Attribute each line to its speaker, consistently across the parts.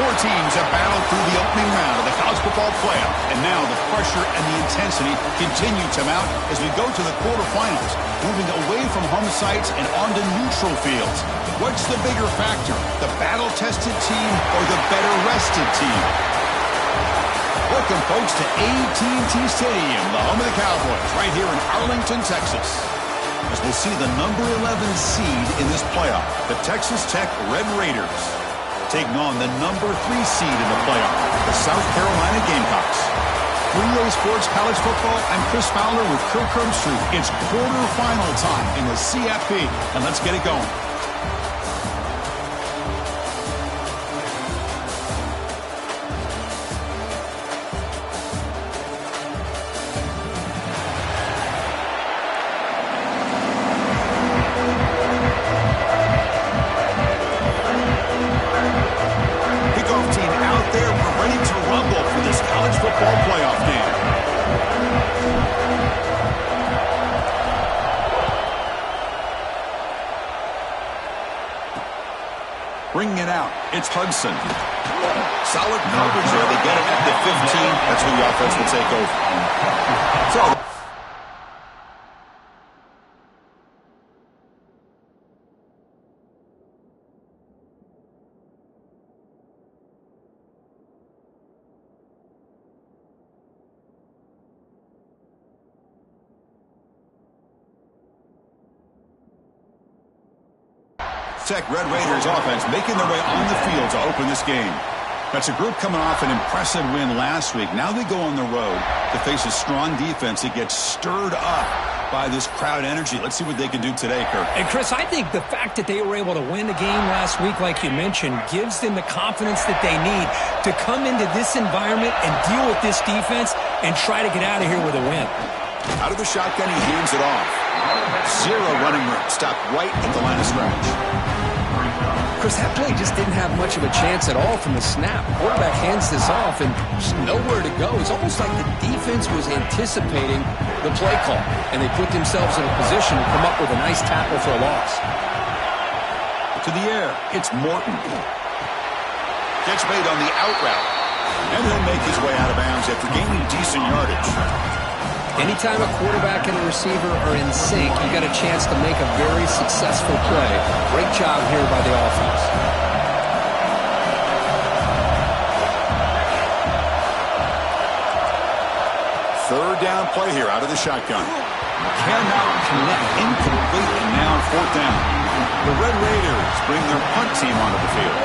Speaker 1: Four teams have battled through the opening round of the college football playoff, and now the pressure and the intensity continue to mount as we go to the quarterfinals, moving away from home sites and onto neutral fields. What's the bigger factor, the battle-tested team or the better-rested team? Welcome, folks, to AT&T Stadium, the home of the Cowboys, right here in Arlington, Texas, as we'll see the number 11 seed in this playoff, the Texas Tech Red Raiders, taking on the number 3 seed in the playoff, the South Carolina Gamecocks. 3A Sports College Football, I'm Chris Fowler with Kirk Herbstreit. It's quarterfinal time in the CFP, and let's get it going.
Speaker 2: Bringing it out, it's Hudson. Solid coverage there. They get it at the 15. That's when the offense will take over.
Speaker 1: Tech Red Raiders offense making their way on the field to open this game. That's a group coming off an impressive win last week. Now they go on the road to face a strong defense that gets stirred up by this crowd energy. Let's see what they can do today, Kirk.
Speaker 3: And, Chris, I think the fact that they were able to win the game last week, like you mentioned, gives them the confidence that they need to come into this environment and deal with this defense and try to get out of here with a win.
Speaker 1: Out of the shotgun, he hands it off. Zero running room. Stopped right at the line of scrimmage.
Speaker 3: Chris, that play just didn't have much of a chance at all from the snap. Quarterback hands this off and just nowhere to go. It's almost like the defense was anticipating the play call, and they put themselves in a position to come up with a nice tackle for a loss.
Speaker 1: To the air, it's Morton. Gets made on the out route, and he'll make his way out of bounds after gaining decent yardage.
Speaker 3: Anytime a quarterback and a receiver are in sync, you got a chance to make a very successful play. Great job here by the offense.
Speaker 1: Third down play here out of the shotgun. Cannot connect, incomplete, and now fourth down. The Red Raiders bring their punt team onto the field.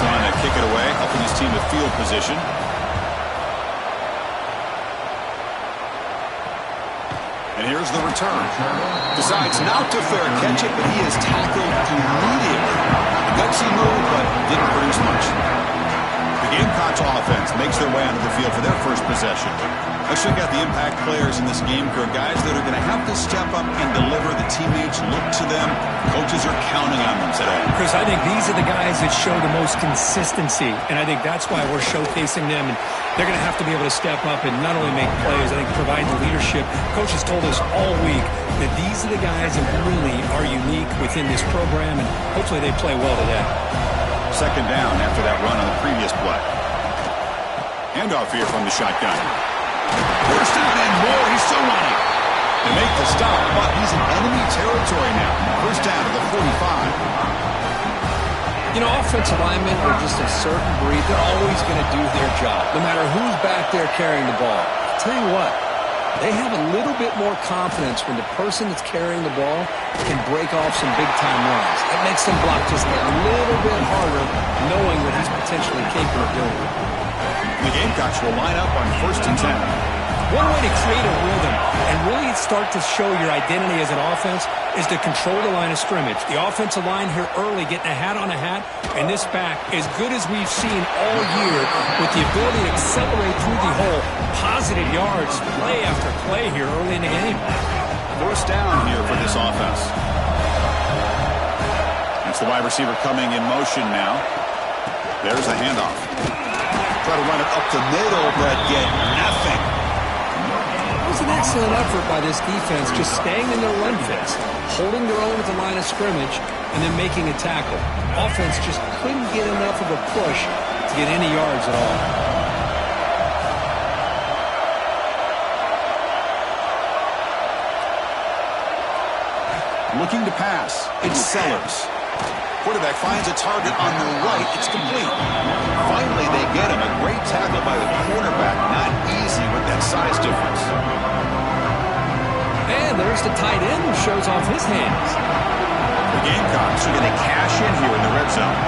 Speaker 1: Trying to kick it away, helping his team with field position. And here's the return. Decides not to fair catch it, but he is tackled immediately. Gutsy move, but didn't produce much. The Gamecocks offense makes their way onto the field for their first possession. Let's check out the impact players in this game, Kirk. Guys that are going to have to step up and deliver. The teammates look to them. Coaches are counting on them today.
Speaker 3: Chris, I think these are the guys that show the most consistency, and I think that's why we're showcasing them. And they're going to have to be able to step up and not only make plays, I think provide the leadership. Coaches told us all week that these are the guys that really are unique within this program, and hopefully they play well today.
Speaker 1: Second down after that run on the previous play. Handoff here from the shotgun. First down and more. He's still running. They make the stop, but he's in enemy territory now. First down to the 45.
Speaker 3: You know, offensive linemen are just a certain breed. They're always going to do their job, no matter who's back there carrying the ball. I'll tell you what, they have a little bit more confidence when the person that's carrying the ball can break off some big-time runs. It makes them block just a little bit harder, knowing what he's potentially capable of doing.
Speaker 1: The Gamecocks will line up on 1st and 10.
Speaker 3: One way to create a rhythm and really start to show your identity as an offense is to control the line of scrimmage. The offensive line here early getting a hat on a hat, and this back as good as we've seen all year with the ability to accelerate through the hole. Positive yards, play after play here early in the game.
Speaker 1: First down here for this offense. That's the wide receiver coming in motion now. There's the handoff. Try to run it up the middle, but get nothing.
Speaker 3: It was an excellent effort by this defense, just staying in their run fits, holding their own at the line of scrimmage, and then making a tackle. Offense just couldn't get enough of a push to get any yards at all.
Speaker 1: Looking to pass. It's Sellers. Quarterback finds a target on the right. It's complete. Finally, they get him. A great tackle by the quarterback. Not easy with that size difference.
Speaker 3: And there's the tight end who shows off his hands.
Speaker 1: The Gamecocks are going to cash in here in the red zone.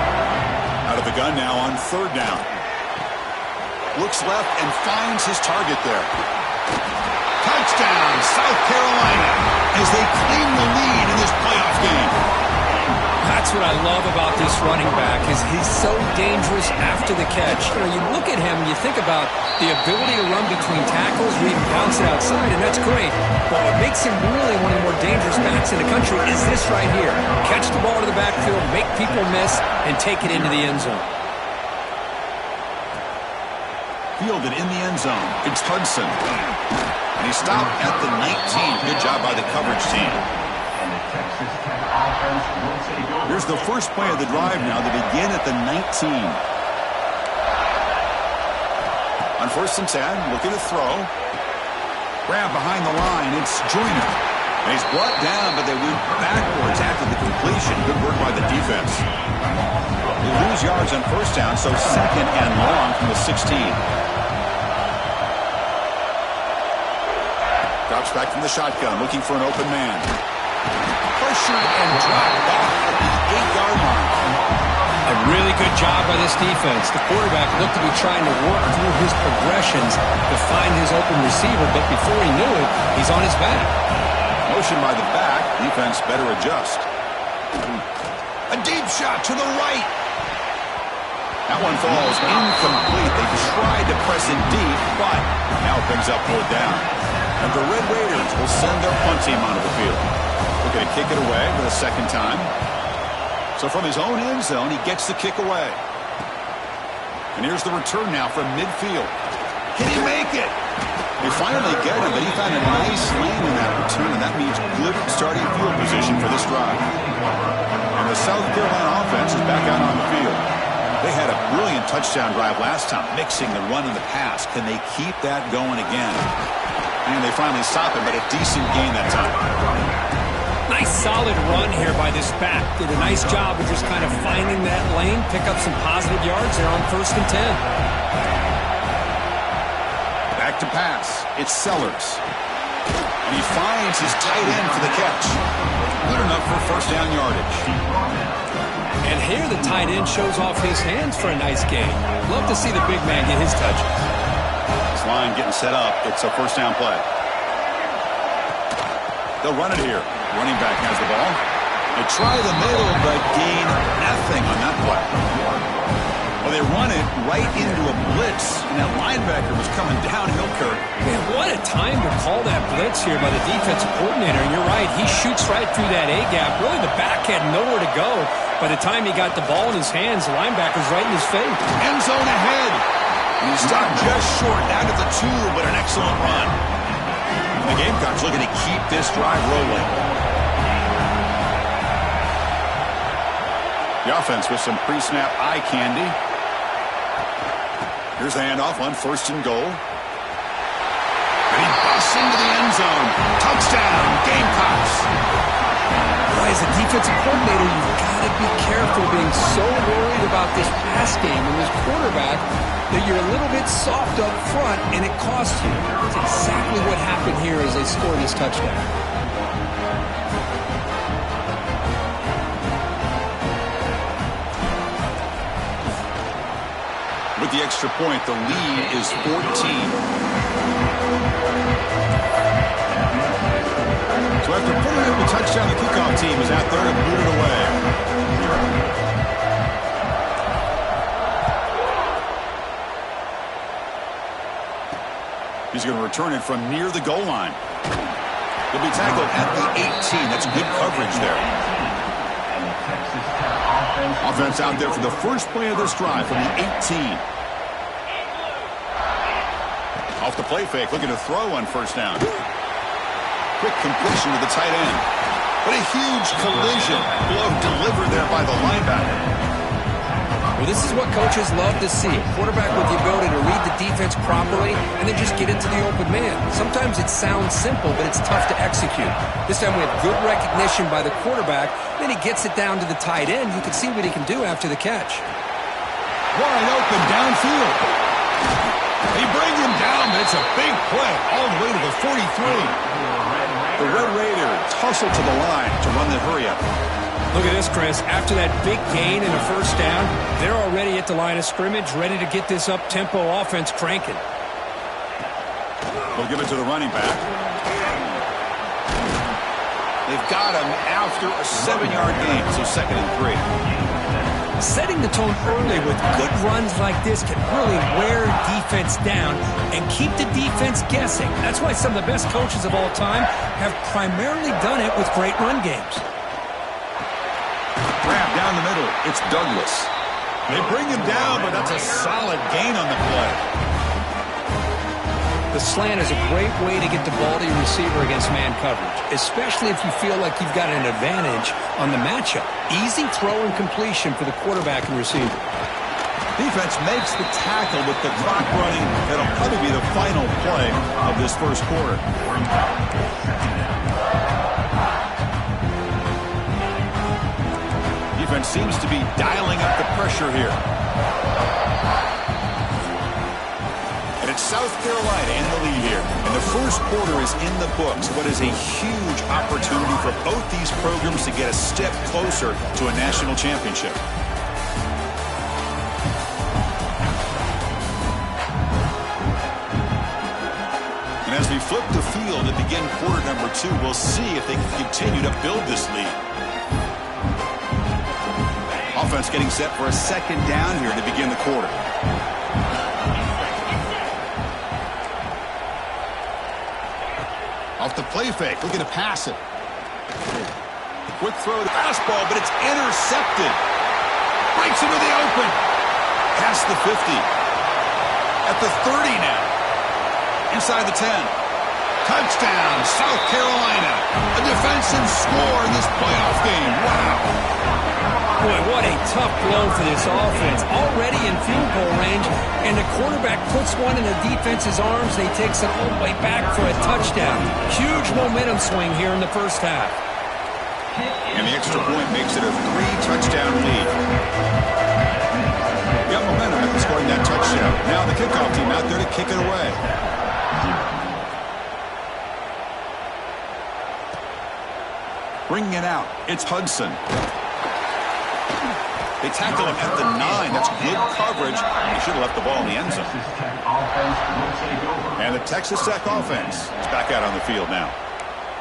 Speaker 1: Out of the gun now on third down. Looks left and finds his target there. Touchdown, South Carolina, as they claim the lead in this playoff game.
Speaker 3: That's what I love about this running back is he's so dangerous after the catch. You know, you look at him and you think about the ability to run between tackles or even bounce it outside, and that's great. But what makes him really one of the more dangerous backs in the country is this right here. Catch the ball to the backfield, make people miss, and take it into the end zone.
Speaker 1: Fielded in the end zone. It's Hudson. And he stopped at the 19. Good job by the coverage team. Here's the first play of the drive now. They begin at the 19. On 1st and 10, looking to throw. Grab behind the line. It's Joyner. And he's brought down, but they went backwards after the completion. Good work by the defense. They lose yards on 1st down, so 2nd and long from the 16. Drops back from the shotgun, looking for an open man. Pressured and dropped back at the 8-yard line.
Speaker 3: A really good job by this defense. The quarterback looked to be trying to work through his progressions to find his open receiver, but before he knew it, he's on his back.
Speaker 1: Motion by the back. Defense better adjust. A deep shot to the right. That one falls incomplete. They tried to press it deep, but now it brings up 4th down. And the Red Raiders will send their punt team onto the field. Looking to kick it away for the 2nd time. So from his own end zone, he gets the kick away. And here's the return now from midfield. Can he make it? They finally get him, but he found a nice lane in that return, and that means good starting field position for this drive. And the South Carolina offense is back out on the field. They had a brilliant touchdown drive last time, mixing the run and the pass. Can they keep that going again? And they finally stop it, but a decent gain that time.
Speaker 3: Nice solid run here by this back. Did a nice job of just kind of finding that lane, pick up some positive yards there on 1st and 10.
Speaker 1: Back to pass. It's Sellers. And he finds his tight end for the catch. Good enough for 1st down yardage.
Speaker 3: And here the tight end shows off his hands for a nice game. Love to see the big man get his touches.
Speaker 1: This line getting set up. It's a 1st down play. They'll run it here. Running back has the ball. They try the middle, but gain nothing on that play. Well, they run it right into a blitz, and that linebacker was coming downhill, Kurt.
Speaker 3: Man, what a time to call that blitz here by the defensive coordinator. And you're right, he shoots right through that A-gap. Really, the back had nowhere to go. By the time he got the ball in his hands, the linebacker's right in his face.
Speaker 1: End zone ahead. And he stopped just short out of the 2, but an excellent run. The Gamecocks looking to keep this drive rolling. The offense with some pre-snap eye candy. Here's the handoff on 1st and goal. And he busts into the end zone. Touchdown, Gamecocks.
Speaker 3: As a defensive coordinator, you've got to be careful being so worried about this pass game and this quarterback that you're a little bit soft up front and it costs you. That's exactly what happened here as they scored this touchdown.
Speaker 1: With the extra point, the lead is 14. So after putting up a touchdown, the kickoff team is out there to boot it away. He's going to return it from near the goal line. He'll be tackled at the 18. That's good coverage there. Offense out there for the first play of this drive from the 18. Off the play fake, looking to throw on 1st down. Quick completion to the tight end. But a huge collision blow delivered there by the linebacker.
Speaker 3: Well, this is what coaches love to see. A quarterback with the ability to read the defense properly and then just get into the open man. Sometimes it sounds simple, but it's tough to execute. This time we have good recognition by the quarterback. Then he gets it down to the tight end. You can see what he can do after the catch.
Speaker 1: Wide open downfield. They bring him down, but it's a big play all the way to the 43.
Speaker 2: The Red Raiders hustle to the line to run the hurry-up.
Speaker 3: Look at this, Chris. After that big gain and a first down, they're already at the line of scrimmage, ready to get this up-tempo offense cranking.
Speaker 1: They'll give it to the running back. They've got him after a 7-yard gain, so 2nd and 3.
Speaker 3: Setting the tone early with good runs like this can really wear defense down and keep the defense guessing. That's why some of the best coaches of all time have primarily done it with great run games.
Speaker 1: Grab down the middle. It's Douglas. They bring him down, but that's a solid gain on the play.
Speaker 3: The slant is a great way to get the ball to your receiver against man coverage, especially if you feel like you've got an advantage on the matchup. Easy throw and completion for the quarterback and receiver.
Speaker 1: Defense makes the tackle with the clock running. That'll probably be the final play of this first quarter. Defense seems to be dialing up the pressure here. And it's South Carolina in the lead here. And the first quarter is in the books. What is a huge opportunity for both these programs to get a step closer to a national championship. And as we flip the field and begin quarter number 2, we'll see if they can continue to build this lead. Offense getting set for a 2nd down here to begin the quarter. Off the play fake, looking to pass it. Quick throw to fastball, but it's intercepted. Breaks into the open. Past the 50. At the 30 now. Inside the 10. Touchdown, South Carolina. A defensive score in this playoff game. Wow.
Speaker 3: Boy, what a tough blow for this offense. Already in field goal range, and the quarterback puts one in the defense's arms. He takes it all the way back for a touchdown. Huge momentum swing here in the first half.
Speaker 1: And the extra point makes it a 3-touchdown lead. Got momentum after scoring that touchdown. Now the kickoff team out there to kick it away. Bringing it out, it's Hudson. They tackle him at the 9. That's good coverage. He should have left the ball in the end zone. And the Texas Tech offense is back out on the field now.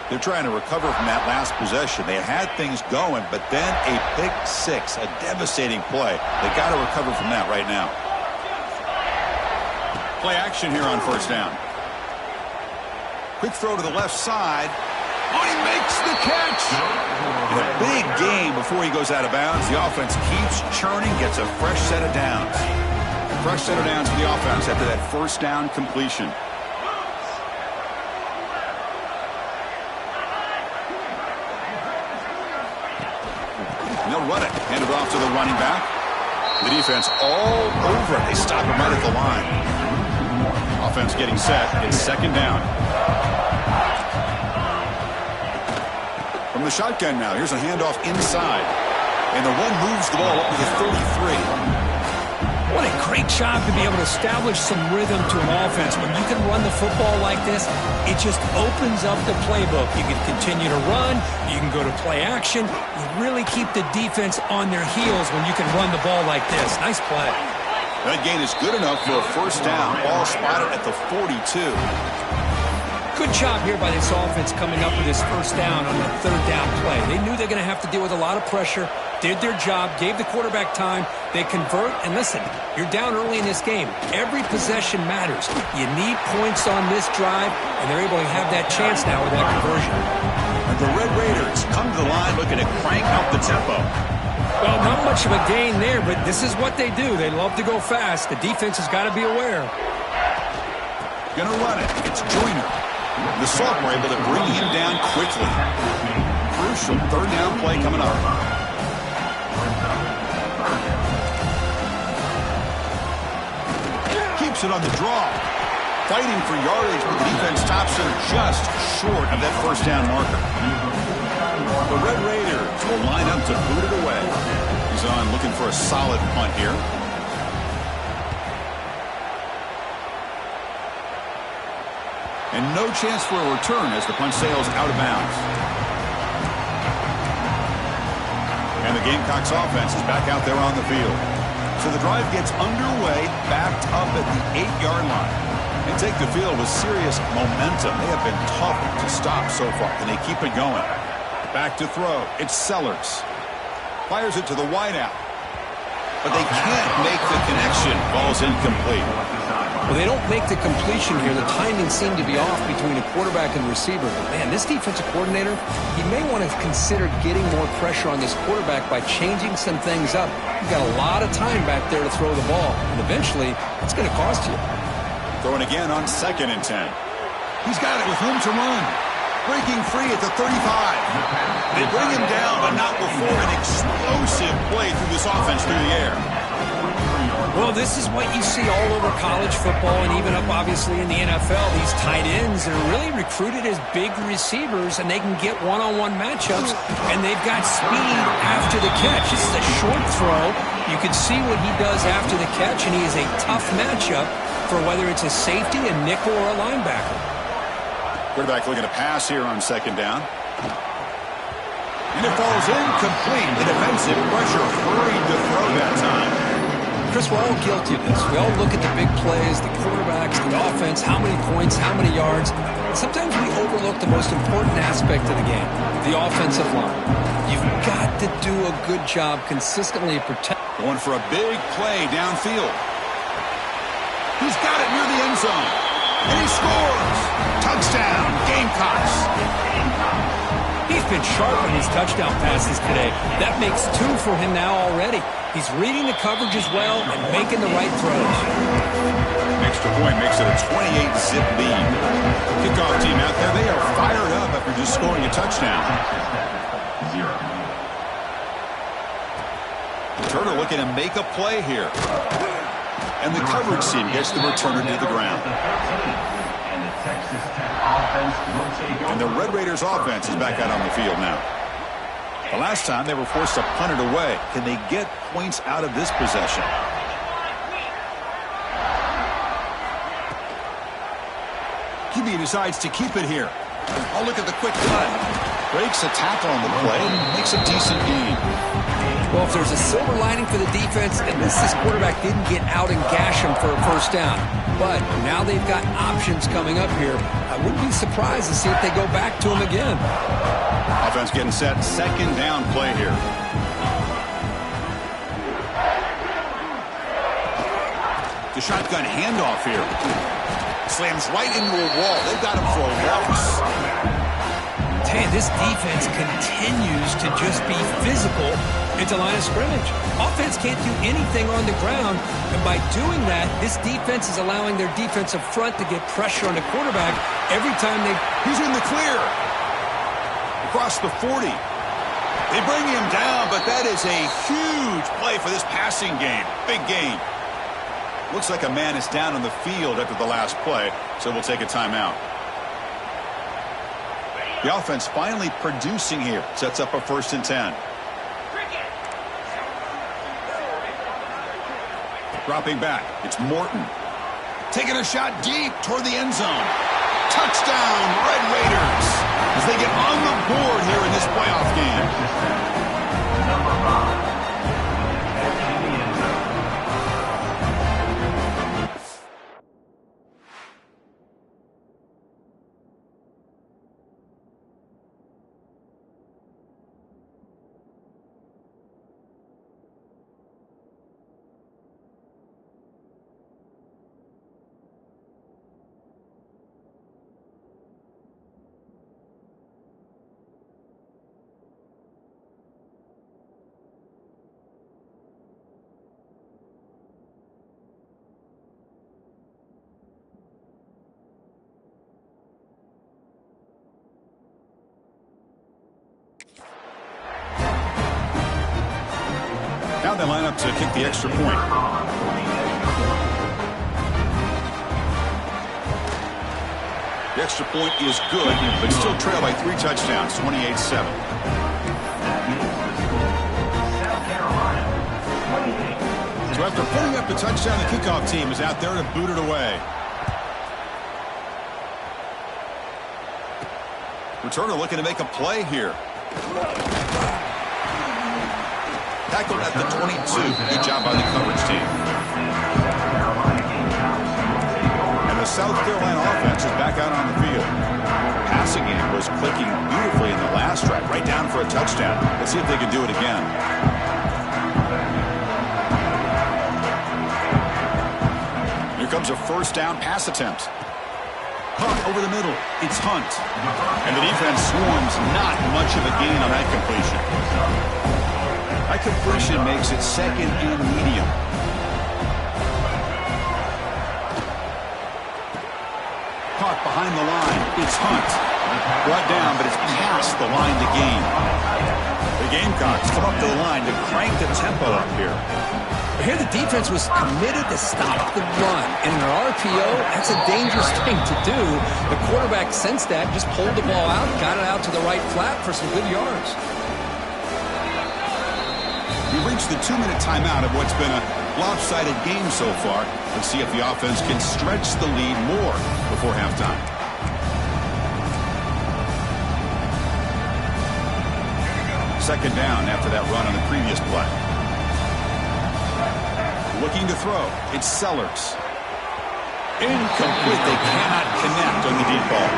Speaker 1: They're trying to recover from that last possession. They had things going, but then a pick 6, a devastating play. They got to recover from that right now. Play action here on first down. Quick throw to the left side. Oh, he makes the catch. And a big game before he goes out of bounds. The offense keeps churning, gets a fresh set of downs. Fresh set of downs for the offense after that first down completion. And they'll run it. Hand it off to the running back. The defense all over it. They stop him right at the line. Offense getting set. It's 2nd down. From the shotgun now, here's a handoff inside. And the one moves the ball up to the 33.
Speaker 3: What a great job to be able to establish some rhythm to an offense. When you can run the football like this, it just opens up the playbook. You can continue to run. You can go to play action. You really keep the defense on their heels when you can run the ball like this. Nice play.
Speaker 1: That gain is good enough for a first down. Ball spotted at the 42.
Speaker 3: Good job here by this offense coming up with this first down on the 3rd down play. They knew they're going to have to deal with a lot of pressure, did their job, gave the quarterback time. They convert, and listen, you're down early in this game. Every possession matters. You need points on this drive, and they're able to have that chance now with that conversion.
Speaker 1: And the Red Raiders come to the line looking to crank up the tempo.
Speaker 3: Well, not much of a gain there, but this is what they do. They love to go fast. The defense has got to be aware.
Speaker 1: Gonna run it. It's Joyner. The Salt were able to bring him down quickly. Crucial 3rd down play coming up. keeps it on the draw. Fighting for yardage, but the defense stops her just short of that first down marker. The Red Raiders will line up to boot it away. He's on looking for a solid punt here. And no chance for a return as the punt sails out of bounds. And the Gamecocks offense is back out there on the field. So the drive gets underway, backed up at the 8-yard line. They take the field with serious momentum. They have been tough to stop so far. Can they keep it going? Back to throw. It's Sellers. Fires it to the wideout. But they can't make the connection. Ball's incomplete.
Speaker 3: Well, they don't make the completion here. The timing seemed to be off between a quarterback and receiver. But, man, this defensive coordinator, he may want to consider getting more pressure on this quarterback by changing some things up. You've got a lot of time back there to throw the ball. And eventually, it's going to cost you.
Speaker 1: Throwing again on 2nd and 10. He's got it with room to run. Breaking free at the 35. They bring him down, but not before an explosive play through this offense through the air.
Speaker 3: Well, this is what you see all over college football and even up, obviously, in the NFL. These tight ends are really recruited as big receivers, and they can get one-on-one matchups, and they've got speed after the catch. This is a short throw. You can see what he does after the catch, and he is a tough matchup for whether it's a safety, a nickel, or a linebacker.
Speaker 1: Quarterback looking to pass here on 2nd down. And it falls incomplete. The defensive pressure hurried to throw that time.
Speaker 3: Chris, we're all guilty of this. We all look at the big plays, the quarterbacks, the offense, how many points, how many yards. Sometimes we overlook the most important aspect of the game, the offensive line. You've got to do a good job consistently protecting.
Speaker 1: Going for a big play downfield. He's got it near the end zone. And he scores. Touchdown, Gamecocks.
Speaker 3: He's been sharp on his touchdown passes today. That makes 2 for him now already. He's reading the coverage as well and making the right throws.
Speaker 1: Extra point makes it a 28-zip lead. Kickoff team out there, they are fired up after just scoring a touchdown. Turner looking to make a play here. And the coverage team gets the returner to the ground. And the Red Raiders offense is back out on the field now. The last time they were forced to punt it away. Can they get points out of this possession? QB decides to keep it here. Oh, look at the quick cut. Breaks a tackle on the play and makes a decent gain.
Speaker 3: Well, if there's a silver lining for the defense, at least this quarterback didn't get out and gash him for a first down. But now they've got options coming up here. I wouldn't be surprised to see if they go back to him again.
Speaker 1: Offense getting set. 2nd down play here. The shotgun handoff here. Slams right into a wall. They've got him for a loss.
Speaker 3: Man, this defense continues to just be physical at the line of scrimmage. Offense can't do anything on the ground, and by doing that, this defense is allowing their defensive front to get pressure on the quarterback every time they...
Speaker 1: He's in the clear. Across the 40. They bring him down, but that is a huge play for this passing game. Big gain. Looks like a man is down on the field after the last play, so we'll take a timeout. The offense finally producing here. Sets up a 1st and 10. Dropping back. It's Morton. Taking a shot deep toward the end zone. Touchdown, Red Raiders, as they get on the board here in this playoff game. Number 5. Now they line up to kick the extra point. extra point is good, but still trail by 3 touchdowns, 28-7. So after putting up the touchdown, the kickoff team is out there to boot it away. Returner looking to make a play here. Tackled at the 22. Good job by the coverage team. And the South Carolina offense is back out on the field. Passing game was clicking beautifully in the last drive, right down for a touchdown. Let's see if they can do it again. Here comes a first down pass attempt. Hunt over the middle. It's Hunt. And the defense swarms. Not much of a gain on that completion. That completion makes it second and medium. Caught behind the line. It's Hunt. Brought down, but it's past the line to gain. The Gamecocks come up to the line to crank the tempo up here.
Speaker 3: Here the defense was committed to stop the run. And in an RPO, that's a dangerous thing to do. The quarterback sensed that, just pulled the ball out, got it out to the right flat for some good yards.
Speaker 1: We reached the 2-minute timeout of what's been a lopsided game so far. Let's see if the offense can stretch the lead more before halftime. Second down after that run on the previous play. Looking to throw. It's Sellers. Incomplete. They cannot connect on the deep ball.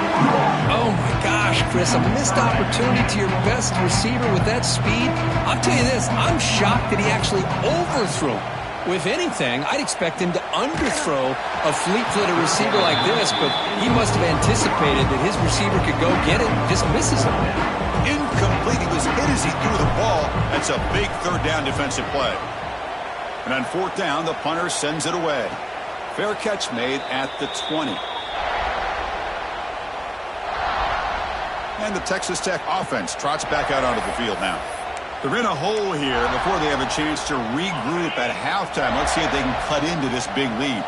Speaker 3: Oh, my gosh, Chris. A missed opportunity to your best receiver with that speed. I'll tell you this. I'm shocked that he actually overthrew. If anything, I'd expect him to underthrow a fleet-footed receiver like this, but he must have anticipated that his receiver could go get it and just misses him.
Speaker 1: Incomplete. He was hit as he threw the ball. That's a big third down defensive play. And on fourth down, the punter sends it away. Fair catch made at the 20. And the Texas Tech offense trots back out onto the field now. They're in a hole here before they have a chance to regroup at halftime. Let's see if they can cut into this big lead.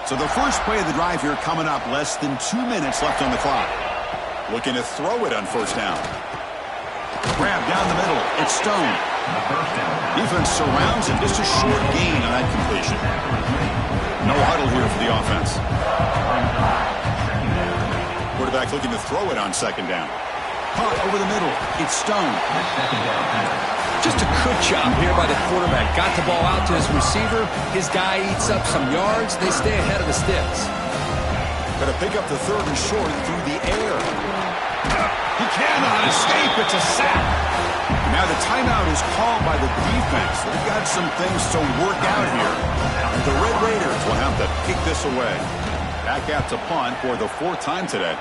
Speaker 1: So the first play of the drive here coming up, less than 2 minutes left on the clock. Looking to throw it on first down. Grab down the middle. It's Stone. Defense surrounds him. Just a short gain on that completion. No huddle here for the offense. Quarterback looking to throw it on second down. Caught over the middle. It's Stone.
Speaker 3: Just a good job here by the quarterback. Got the ball out to his receiver. His guy eats up some yards. They stay ahead of the sticks.
Speaker 1: Got to pick up the third and short through the air. He cannot escape. It's a sack. Now the timeout is called by the defense. They've got some things to work out here. The Red Raiders will have to kick this away. Back out to punt for the 4th time today.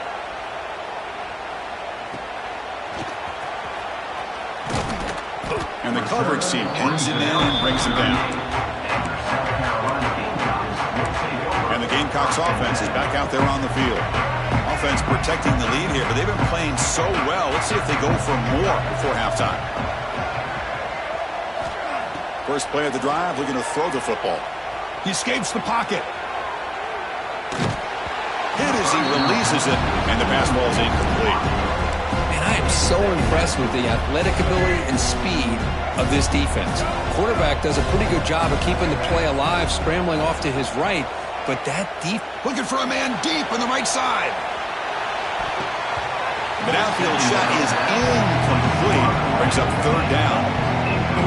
Speaker 1: And the coverage team pins him in and brings him down. And the Gamecocks offense is back out there on the field. Offense protecting the lead here, but they've been playing so well. Let's see if they go for more before halftime. First play of the drive, looking to throw the football. He escapes the pocket. Hit as he releases it, and the pass ball is incomplete.
Speaker 3: And I am so impressed with the athletic ability and speed of this defense. Quarterback does a pretty good job of keeping the play alive, scrambling off to his right, but that deep...
Speaker 1: Looking for a man deep on the right side. The downfield shot is incomplete. Brings up third down.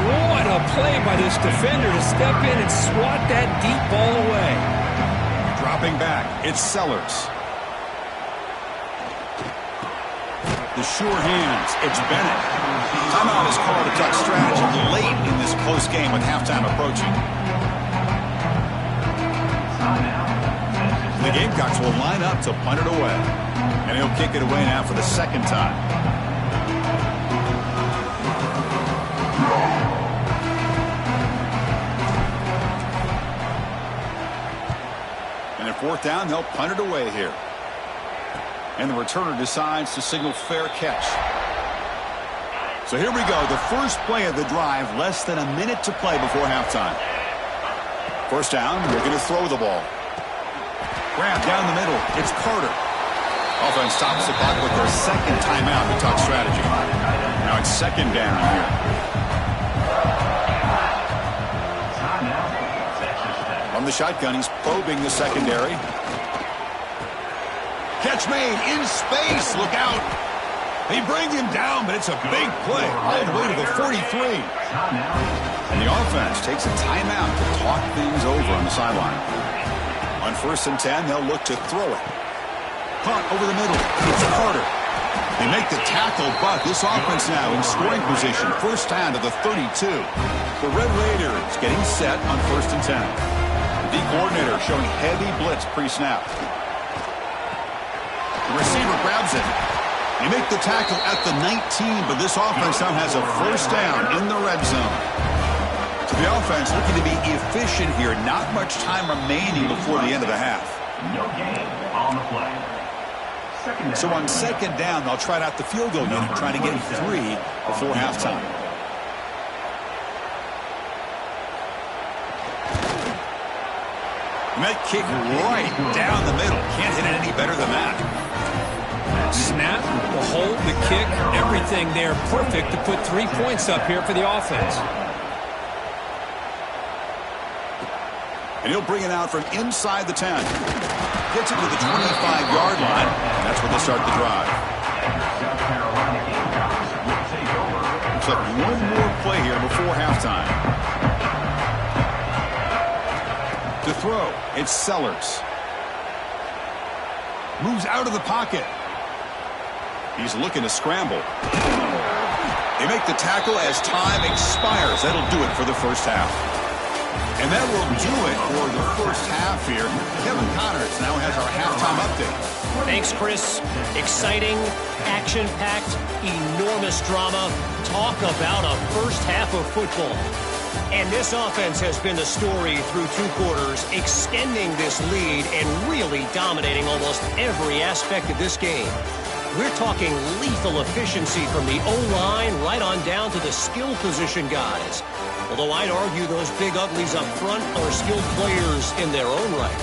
Speaker 3: What a play by this defender to step in and swat that deep ball away.
Speaker 1: Dropping back, it's Sellers. The sure hands, it's Bennett. Timeout is called to duck strategy late in this close game with halftime approaching. The Gamecocks will line up to punt it away. And he'll kick it away now for the second time. And at fourth down, they'll punt it away here. And the returner decides to signal fair catch. So here we go. The first play of the drive, less than a minute to play before halftime. First down, we're going to throw the ball. Grab down the middle. It's Carter. Offense stops the clock with their second timeout to talk strategy. Now it's second down here. From the shotgun, he's probing the secondary. Catch made in space. Look out. They bring him down, but it's a big play all the way to the 43. And the offense takes a timeout to talk things over on the sideline. On 1st and 10, they'll look to throw it. Punt over the middle. It's Carter. They make the tackle, but this offense now in scoring position. First down to the 32. The Red Raiders getting set on 1st and 10. The coordinator showing heavy blitz pre-snap. The receiver grabs it. They make the tackle at the 19, but this offense now has a first down in the red zone. So the offense looking to be efficient here. Not much time remaining before the end of the half.
Speaker 4: No gain on the play.
Speaker 1: So on second down, they'll try out the field goal unit, trying to get 3 before halftime. And that kick right down the middle. Can't hit it any better than that.
Speaker 3: Snap, the hold, the kick, everything there perfect to put 3 points up here for the offense.
Speaker 1: And he'll bring it out from inside the 10. Gets it to the 25-yard line. That's where they'll start the drive. Looks like one more play here before halftime. To throw, it's Sellers. Moves out of the pocket. He's looking to scramble. They make the tackle as time expires. That'll do it for the first half. And that will do it for the first half here. Kevin Connors now has our halftime update.
Speaker 5: Thanks, Chris. Exciting, action-packed, enormous drama. Talk about a first half of football. And this offense has been the story through 2 quarters, extending this lead and really dominating almost every aspect of this game. We're talking lethal efficiency from the O-line right on down to the skill position guys. Although I'd argue those big uglies up front are skilled players in their own right.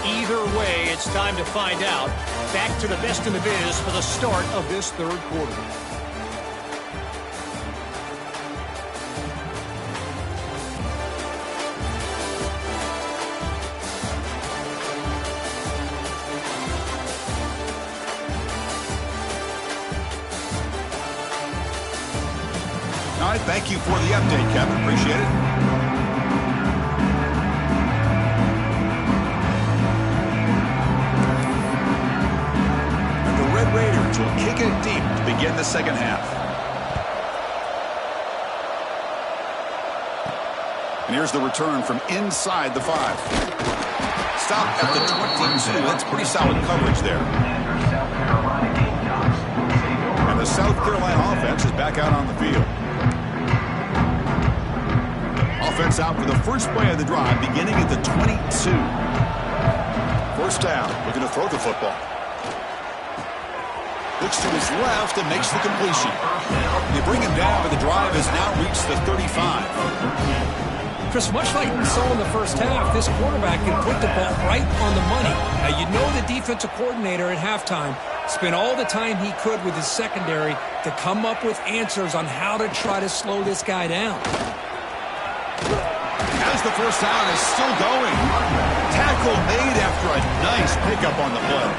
Speaker 5: Either way, it's time to find out. Back to the best in the biz for the start of this 3rd quarter.
Speaker 1: All right, thank you for the update, Kevin. Appreciate it. And the Red Raiders will kick it deep to begin the second half. And here's the return from inside the 5. Stop at the 22. That's pretty solid coverage there. And the South Carolina offense is back out on the field. Offense out for the first play of the drive, beginning at the 22. First down, looking to throw the football. Looks to his left and makes the completion. They bring him down, but the drive has now reached the 35.
Speaker 3: Chris, much like we saw in the first half, this quarterback can put the ball right on the money. Now, you know the defensive coordinator at halftime spent all the time he could with his secondary to come up with answers on how to try to slow this guy down.
Speaker 1: As the first down is still going. Tackle made after a nice pickup on the play.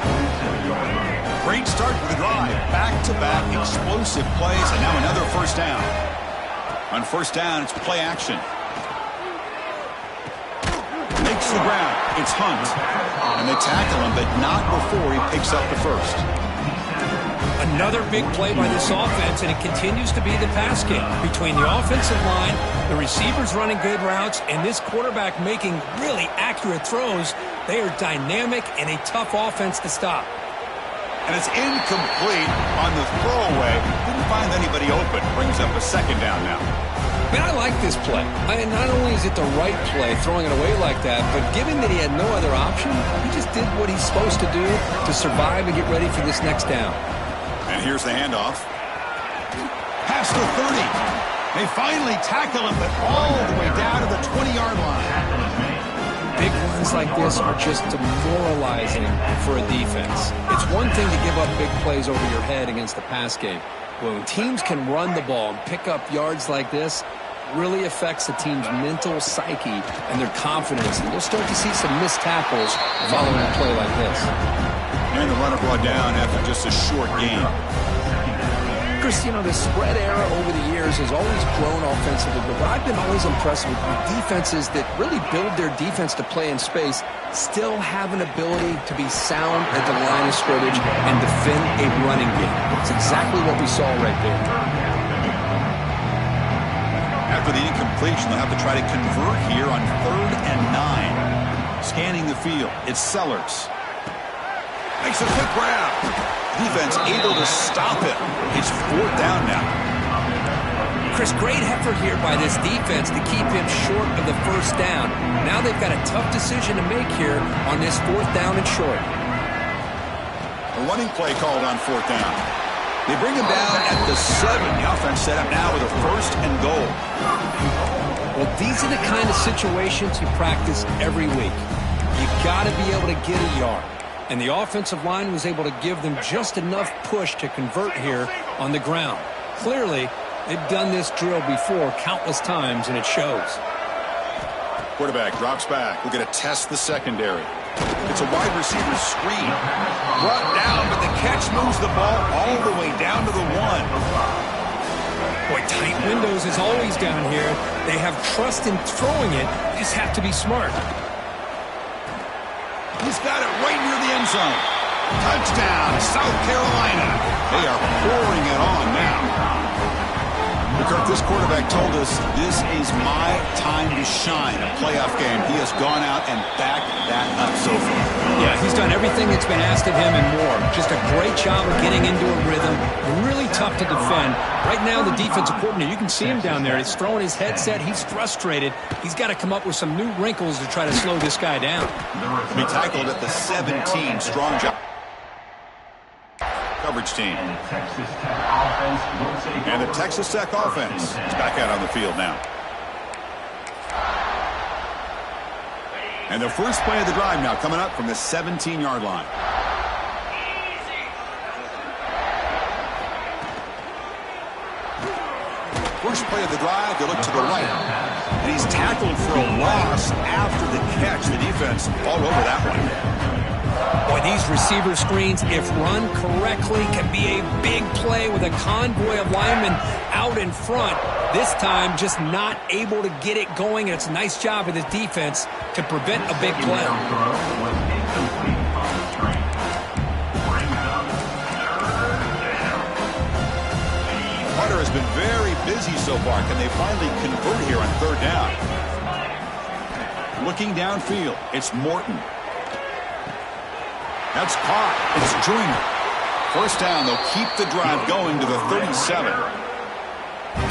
Speaker 1: Great start to the drive. Back-to-back explosive plays, and now another first down. On first down, it's play action. Makes the ground. It's Hunt. And they tackle him, but not before he picks up the first.
Speaker 3: Another big play by this offense, and it continues to be the pass game. Between the offensive line, the receivers running good routes, and this quarterback making really accurate throws, they are dynamic and a tough offense to stop.
Speaker 1: And it's incomplete on the throwaway. Didn't find anybody open. Brings up a second down now.
Speaker 3: Man, I like this play. Not only is it the right play, throwing it away like that, but given that he had no other option, he just did what he's supposed to do to survive and get ready for this next down.
Speaker 1: And here's the handoff. Past the 30. They finally tackle him, but all the way down to the 20-yard line.
Speaker 3: Big run runs like this are just demoralizing for a defense. It's one thing to give up big plays over your head against the pass game. When teams can run the ball and pick up yards like this, it really affects the team's mental psyche and their confidence. And you'll start to see some missed tackles following a play like this.
Speaker 1: And the runner brought down after just a short gain.
Speaker 3: Chris, you know, the spread era over the years has always grown offensively, but what I've been always impressed with defenses that really build their defense to play in space still have an ability to be sound at the line of scrimmage and defend a running game. It's exactly what we saw right there.
Speaker 1: After the incompletion, they'll have to try to convert here on 3rd and 9. Scanning the field, it's Sellers. Makes a quick grab. Defense able to stop it. It's 4th down now.
Speaker 3: Chris, great effort here by this defense to keep him short of the 1st down. Now they've got a tough decision to make here on this 4th down and short.
Speaker 1: A running play called on 4th down. They bring him down at the 7. The offense set up now with a 1st and goal.
Speaker 3: Well, these are the kind of situations you practice every week. You got to be able to get a yard. And the offensive line was able to give them just enough push to convert here on the ground. Clearly, they've done this drill before countless times, and it shows.
Speaker 1: Quarterback drops back. We're going to test the secondary. It's a wide receiver screen. Brought down, but the catch moves the ball all the way down to the 1.
Speaker 3: Boy, tight windows is always down here. They have trust in throwing it. They just have to be smart.
Speaker 1: He's got it right near the end zone. Touchdown, South Carolina. They are pouring it on now. Kirk, this quarterback told us this is my time to shine. A playoff game. He has gone out and backed that up so far.
Speaker 3: Yeah, he's done everything that's been asked of him and more. Just a great job of getting into a rhythm. Really tough to defend. Right now, the defensive coordinator, you can see him down there. He's throwing his headset. He's frustrated. He's got to come up with some new wrinkles to try to slow this guy down.
Speaker 1: He tackled at the 17. Strong job. Coverage team. And the Texas Tech offense is back out on the field now. And the first play of the drive now coming up from the 17-yard line. First play of the drive, they look to the right. And he's tackled for a loss after the catch. The defense all over that one.
Speaker 3: Boy, these receiver screens, if run correctly, can be a big play with a convoy of linemen out in front. This time, just not able to get it going. And it's a nice job of the defense to prevent a big play.
Speaker 1: Hunter has been very busy so far. Can they finally convert here on 3rd down? Looking downfield, it's Morton. That's caught. It's Joyner. First down, they'll keep the drive going to the 37.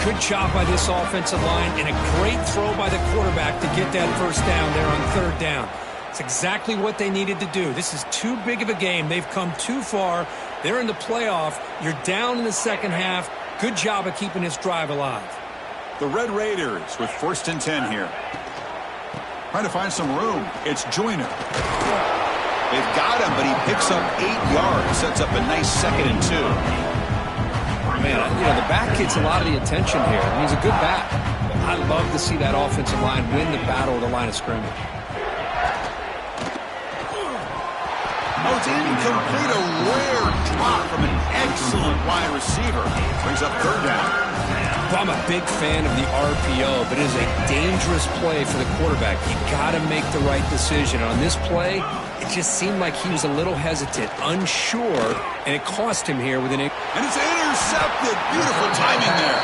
Speaker 3: Good job by this offensive line and a great throw by the quarterback to get that first down there on 3rd down. It's exactly what they needed to do. This is too big of a game. They've come too far. They're in the playoff. You're down in the second half. Good job of keeping this drive alive.
Speaker 1: The Red Raiders with 1st and 10 here. Trying to find some room. It's Joyner. They've got him, but he picks up 8 yards. Sets up a nice 2nd and 2.
Speaker 3: Man, you know, the back gets a lot of the attention here. I mean, he's a good back. But I love to see that offensive line win the battle of the line of scrimmage.
Speaker 1: Oh, it's incomplete. A rare drop from an excellent wide receiver. Brings up 3rd down.
Speaker 3: Well, I'm a big fan of the RPO, but it is a dangerous play for the quarterback. You got to make the right decision. On this play, it just seemed like he was a little hesitant, unsure, and it cost him here with an...
Speaker 1: And it's intercepted. Beautiful timing there.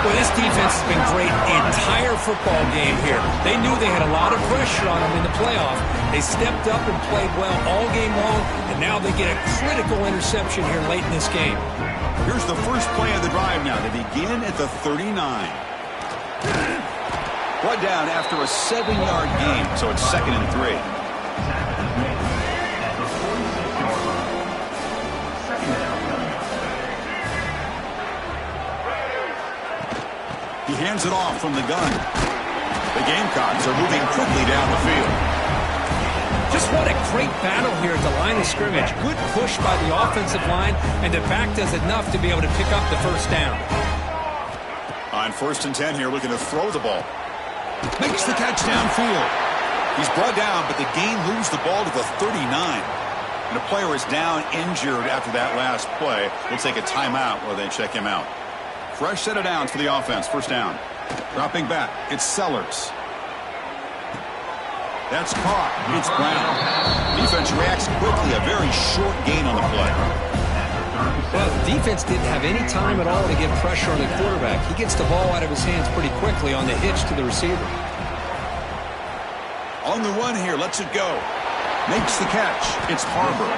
Speaker 3: Well, this defense has been great the entire football game here. They knew they had a lot of pressure on them in the playoff. They stepped up and played well all game long, and now they get a critical interception here late in this game.
Speaker 1: Here's the first play of the drive now. They begin at the 39. Brought down after a 7-yard gain, so it's 2nd and 3. He hands it off from the gun. The Gamecocks are moving quickly down the field.
Speaker 3: What a great battle here at the line of scrimmage. Good push by the offensive line, and the back does enough to be able to pick up the first down.
Speaker 1: On 1st and 10 here, looking to throw the ball. Makes the catch downfield. He's brought down, but the gain moves the ball to the 39. And the player is down injured after that last play. We'll take a timeout while they check him out. Fresh set of downs for the offense. First down. Dropping back. It's Sellers. That's caught. It's Brown. Defense reacts quickly. A very short gain on the play.
Speaker 3: Well, the defense didn't have any time at all to get pressure on the quarterback. He gets the ball out of his hands pretty quickly on the hitch to the receiver.
Speaker 1: On the run here. Lets it go. Makes the catch. It's Harbor.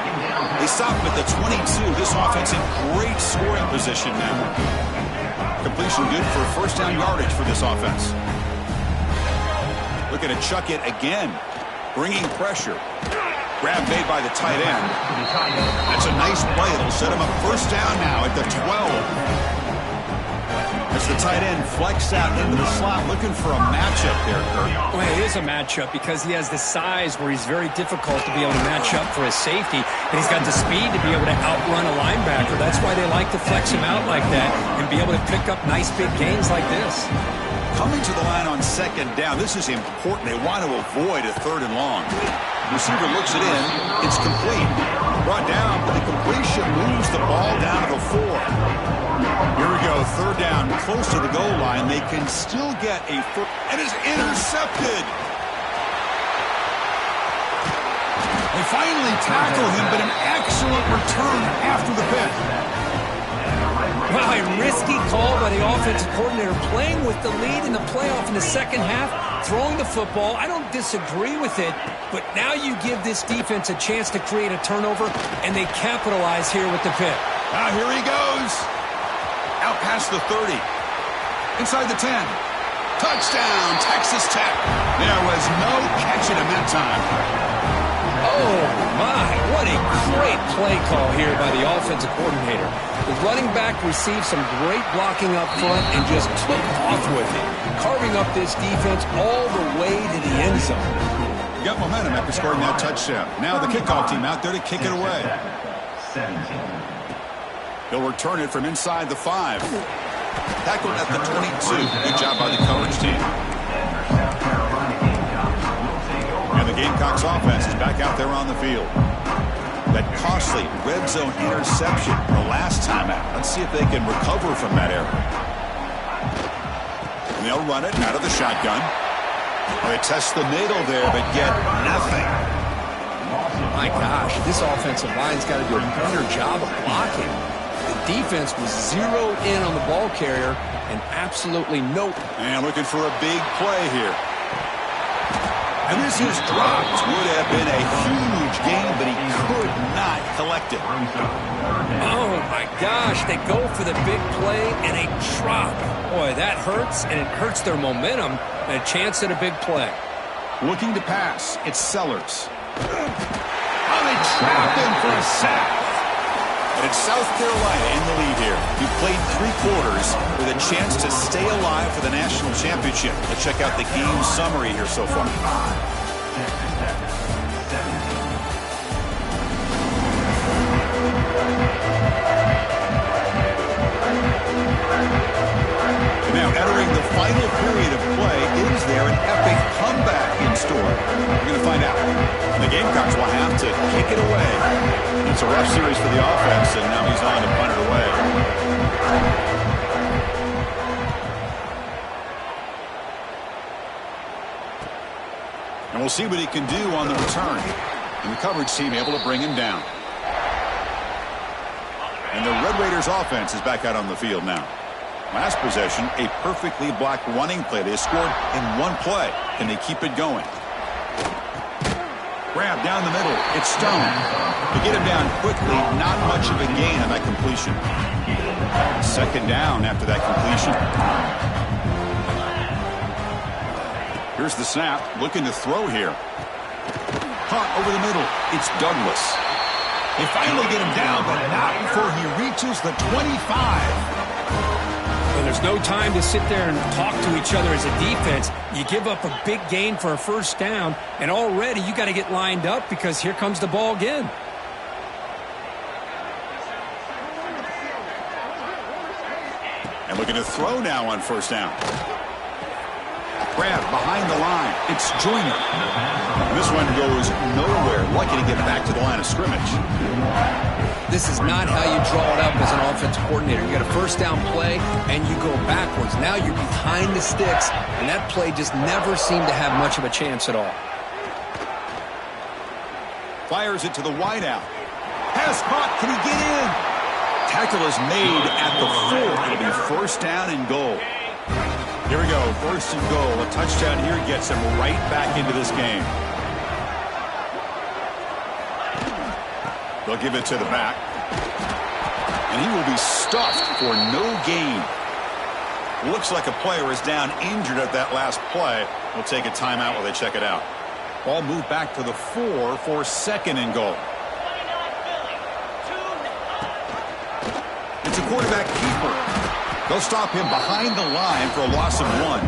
Speaker 1: They stop him at the 22. This offense in great scoring position now. Completion good for first down yardage for this offense. Looking to chuck it again. Bringing pressure. Grab made by the tight end. That's a nice play. It'll set him up first down now at the 12. As the tight end flex out into the slot, looking for a matchup there, Kurt.
Speaker 3: Well, it is a matchup because he has the size where he's very difficult to be able to match up for his safety, and he's got the speed to be able to outrun a linebacker. That's why they like to flex him out like that and be able to pick up nice big gains like this.
Speaker 1: Coming to the line on 2nd down, this is important. They want to avoid a 3rd and long. Receiver looks it in. It's complete. Brought down, but the completion moves the ball down to the 4. Here we go, 3rd down, close to the goal line. They can still get a foot, and is intercepted. They finally tackle him, but an excellent return after the pick.
Speaker 3: Well, a risky call by the offensive coordinator, playing with the lead in the playoff in the second half, throwing the football. I don't disagree with it, but now you give this defense a chance to create a turnover, and they capitalize here with the pick.
Speaker 1: Here he goes. Out past the 30. Inside the 10. Touchdown, Texas Tech. There was no catching him that time.
Speaker 3: Oh, my. What a great play call here by the offensive coordinator. The running back received some great blocking up front and just took off with it, carving up this defense all the way to the end zone.
Speaker 1: Got momentum after scoring that touchdown. Now the kickoff team out there to kick it away. He'll return it from inside the 5. Tackled at the 22. Good job by the coverage team. And the Gamecocks offense is back out there on the field. That costly red zone interception the last time out. Let's see if they can recover from that error. And they'll run it out of the shotgun. They test the middle there, but get nothing.
Speaker 3: My gosh, this offensive line's got to do a better job of blocking. The defense was zeroed in on the ball carrier and absolutely no.
Speaker 1: And looking for a big play here. And this is dropped. Would have been a huge gain, but he could not collect it.
Speaker 3: Oh, my gosh. They go for the big play and a drop. Boy, that hurts, and it hurts their momentum and a chance at a big play.
Speaker 1: Looking to pass. It's Sellers. Oh, they trap him for a sack. And it's South Carolina in the lead here. You played 3 quarters with a chance to stay alive for the national championship. Let's check out the game summary here so far. Now entering the final period of play, is there an epic comeback in store? We're going to find out. The Gamecocks will have to kick it away. It's a rough series for the offense, and now he's on to punt it away. And we'll see what he can do on the return. And the coverage team able to bring him down. And the Red Raiders offense is back out on the field now. Last possession, a perfectly blocked running play. They scored in 1 play. Can they keep it going? Grab down the middle. It's Stone. To get him down quickly, not much of a gain on that completion. 2nd down after that completion. Here's the snap. Looking to throw here. Caught over the middle. It's Douglas. They finally get him down, but not before he reaches the 25.
Speaker 3: When there's no time to sit there and talk to each other as a defense, you give up a big gain for a first down, and already you got to get lined up because here comes the ball again.
Speaker 1: And looking to throw now on first down. Grab behind the line. It's Joyner. And this one goes nowhere. Lucky to get back to the line of scrimmage.
Speaker 6: This is not how you draw it up as an offensive coordinator. You got a first down play, and you go backwards. Now you're behind the sticks, and that play just never seemed to have much of a chance at all.
Speaker 1: Fires it to the wideout. Pass caught. Can he get in? Tackle is made at the 4. It'll be first down and goal. Here we go. First and goal. A touchdown here gets him right back into this game. They'll give it to the back. And he will be stuffed for no gain. Looks like a player is down injured at that last play. We'll take a timeout while they check it out. Ball moved back to the 4 for second and goal. It's a quarterback keeper. They'll stop him behind the line for a loss of 1.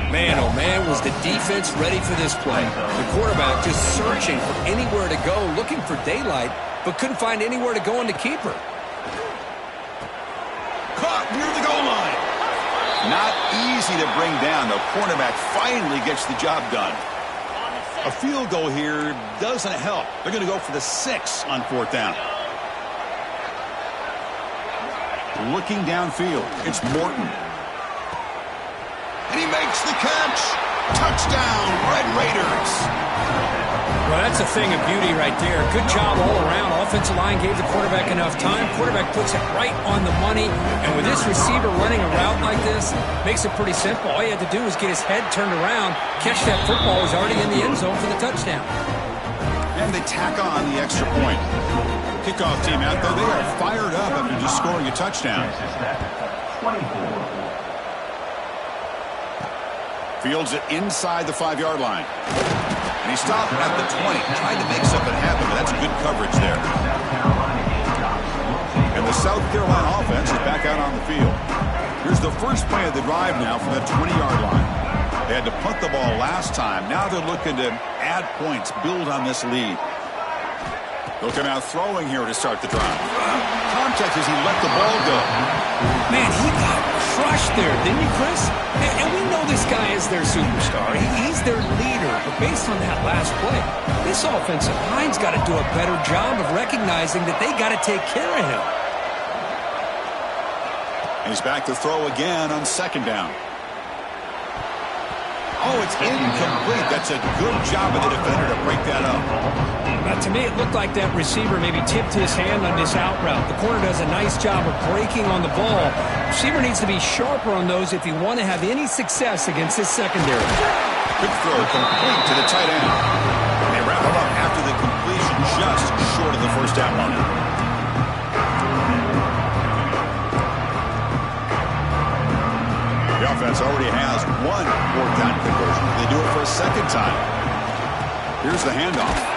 Speaker 6: Man, oh man, was the defense ready for this play. The quarterback just searching for anywhere to go, looking for daylight, but couldn't find anywhere to go on the keeper.
Speaker 1: Caught near the goal line. Not easy to bring down. The cornerback finally gets the job done. A field goal here doesn't help. They're going to go for the 6 on fourth down. Looking downfield, it's Morton. And he makes the catch. Touchdown, Red Raiders.
Speaker 3: Well, that's a thing of beauty right there. Good job all around. Offensive line gave the quarterback enough time. Quarterback puts it right on the money. And with this receiver running a route like this, makes it pretty simple. All you had to do was get his head turned around, catch that football. He's already in the end zone for the touchdown.
Speaker 1: And they tack on the extra point. Kickoff team out there, they are fired up after just scoring a touchdown. Fields it inside the 5-yard line. And he stopped at the 20, trying to make something happen, but that's good coverage there. And the South Carolina offense is back out on the field. Here's the first play of the drive now from that 20-yard line. They had to punt the ball last time. Now they're looking to add points, build on this lead. They'll come out throwing here to start the drive. Contact as he let the ball go.
Speaker 3: Man, he got crushed there, didn't he, Chris? And we know this guy is their superstar. He's their leader. But based on that last play, this offensive line's got to do a better job of recognizing that they got to take care of him.
Speaker 1: And he's back to throw again on second down. Oh, it's incomplete. That's a good job of the defender to break that up.
Speaker 3: To me, it looked like that receiver maybe tipped his hand on this out route. The corner does a nice job of breaking on the ball. Receiver needs to be sharper on those if you want to have any success against this secondary.
Speaker 1: Quick throw complete to the tight end. And they wrap him up after the completion, just short of the first down line. The offense already has one fourth down conversion. They do it for a second time. Here's the handoff.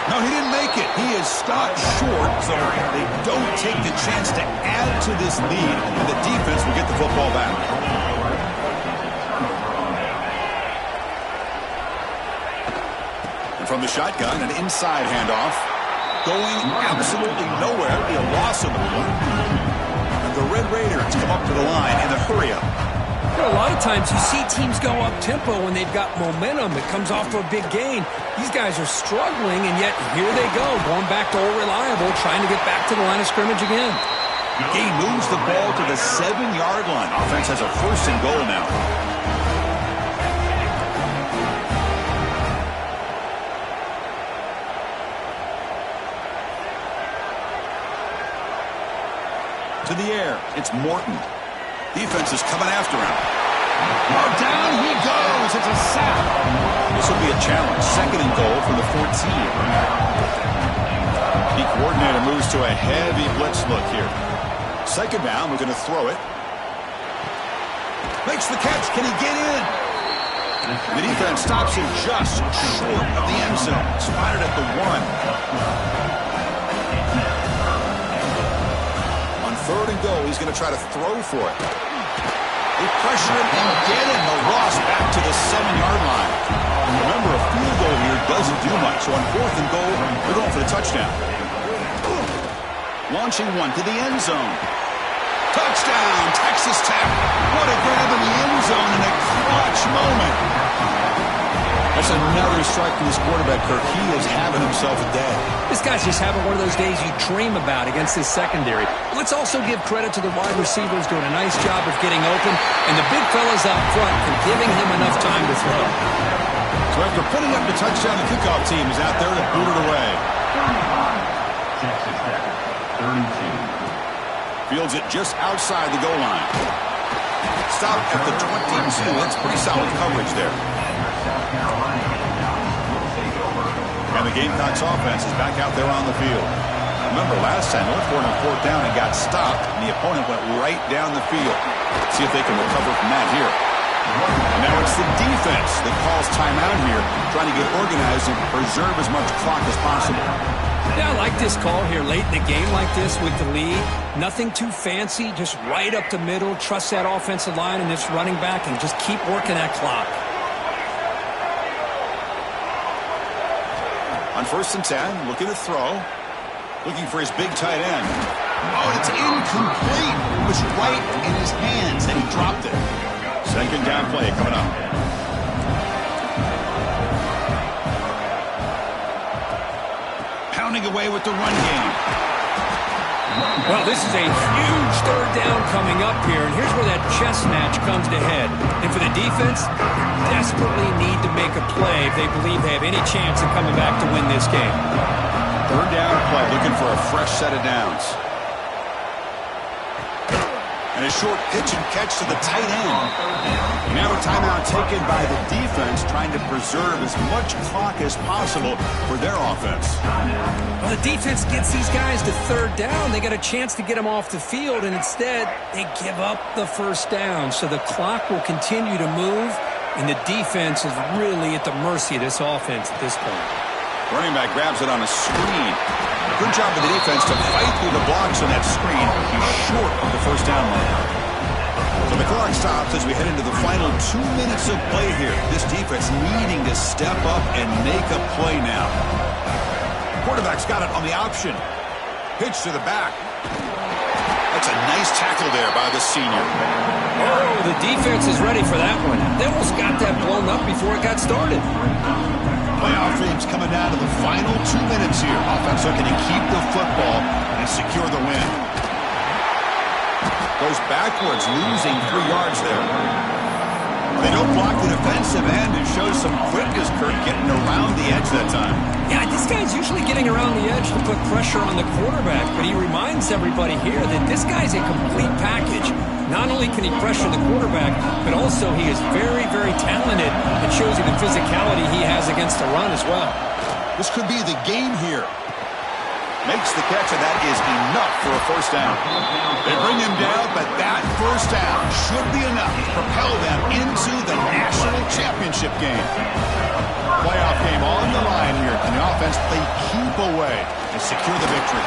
Speaker 1: No, he didn't make it. He is stopped short, so they don't take the chance to add to this lead, and the defense will get the football back. And from the shotgun, an inside handoff. Going absolutely nowhere. It'll be a loss of the one. And the Red Raiders come up to the line in a hurry-up.
Speaker 3: You know, a lot of times you see teams go up-tempo when they've got momentum. It comes off for a big gain. These guys are struggling, and yet here they go, going back to old reliable, trying to get back to the line of scrimmage again.
Speaker 1: He moves the ball to the 7-yard line. Offense has a first and goal now. To the air, it's Morton. Defense is coming after him. Oh, down he goes. It's a sack. This will be a challenge. Second and goal from the 14. The coordinator moves to a heavy blitz look here. Second down, we're going to throw it. Makes the catch. Can he get in? The defense stops him just short of the end zone. Spotted at the 1. On 3rd and goal. He's going to try to throw for it. They pressure him and get him. The loss back to the 7-yard line. Remember, a field goal here doesn't do much. So on 4th and goal, they're going for the touchdown. Launching one to the end zone. Touchdown, Texas Tech. What a grab in the end zone in a clutch moment. That's another strike from this quarterback, Kirk. He is having himself a day.
Speaker 3: This guy's just having one of those days you dream about against this secondary. Let's also give credit to the wide receivers doing a nice job of getting open, and the big fellas up front for giving him enough time to throw.
Speaker 1: So after putting up the touchdown, the kickoff team is out there to boot it away.
Speaker 4: Texas Tech, 32.
Speaker 1: Fields it just outside the goal line. Stop at the 22. That's pretty solid coverage there. And the Gamecocks offense is back out there on the field. Remember, last time, went for it on 4th down and got stopped, and the opponent went right down the field. See if they can recover from that here. And now it's the defense that calls timeout here, trying to get organized and preserve as much clock as possible.
Speaker 3: Yeah, I like this call here late in the game like this with the lead. Nothing too fancy, just right up the middle. Trust that offensive line and this running back and just keep working that clock.
Speaker 1: On 1st and 10, looking to throw. Looking for his big tight end. Oh, it's incomplete. It was right in his hands, and he dropped it. 2nd down play coming up. Pounding away with the run game.
Speaker 3: Well, this is a huge 3rd down coming up here, and here's where that chess match comes to head. And for the defense, they desperately need to make a play if they believe they have any chance of coming back to win this game.
Speaker 1: 3rd down play, looking for a fresh set of downs. And a short pitch and catch to the tight end. Now a timeout taken by the defense, trying to preserve as much clock as possible for their offense.
Speaker 3: Well, the defense gets these guys to 3rd down. They got a chance to get them off the field, and instead they give up the 1st down. So the clock will continue to move, and the defense is really at the mercy of this offense at this point.
Speaker 1: Running back grabs it on a screen. Good job of the defense to fight through the blocks on that screen. He's short of the 1st down line. So the clock stops as we head into the final 2 minutes of play here. This defense needing to step up and make a play now. Quarterback's got it on the option. Pitch to the back. That's a nice tackle there by the senior.
Speaker 3: Oh, the defense is ready for that one. They almost got that blown up before it got started.
Speaker 1: Playoff themes coming down to the final 2 minutes here. Offense looking to keep the football and secure the win. Goes backwards, losing 3 yards there. They don't block the defensive end. It shows some quickness, Kirk, getting around the edge that time.
Speaker 3: Yeah, this guy's usually getting around the edge to put pressure on the quarterback, but he reminds everybody here that this guy's a complete package. Not only can he pressure the quarterback, but also he is very, very talented. It shows you the physicality he has against the run as well.
Speaker 1: This could be the game here. Makes the catch, and that is enough for a 1st down. They bring him down, but that 1st down should be enough to propel them into the national championship game. Playoff game on the line here. Can the offense play keep away and secure the victory?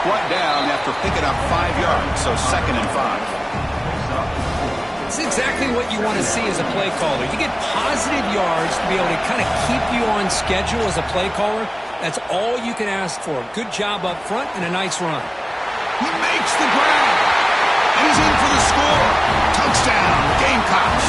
Speaker 1: Brought down after picking up 5 yards, so 2nd and 5.
Speaker 3: It's exactly what you want to see as a play caller. You get positive yards to be able to kind of keep you on schedule as a play caller. That's all you can ask for. Good job up front and a nice run.
Speaker 1: He makes the grab. And he's in for the score. Touchdown, Gamecocks.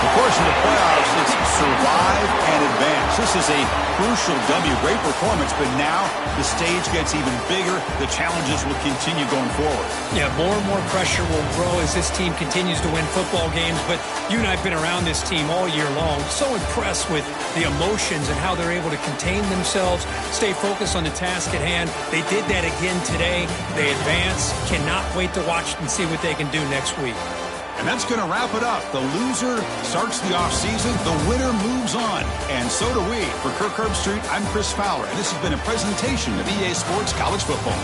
Speaker 1: Of course, in the playoffs, it's survive and advance. This is a crucial W. Great performance, but now the stage gets even bigger. The challenges will continue going forward.
Speaker 3: Yeah, more and more pressure will grow as this team continues to win football games, but you and I have been around this team all year long. So impressed with the emotions and how they're able to contain themselves, stay focused on the task at hand. They did that again today. They advance. Cannot wait to watch and see what they can do next week.
Speaker 1: And that's going to wrap it up. The loser starts the offseason. The winner moves on. And so do we. For Kirk Herbstreit, I'm Chris Fowler. And this has been a presentation of EA Sports College Football.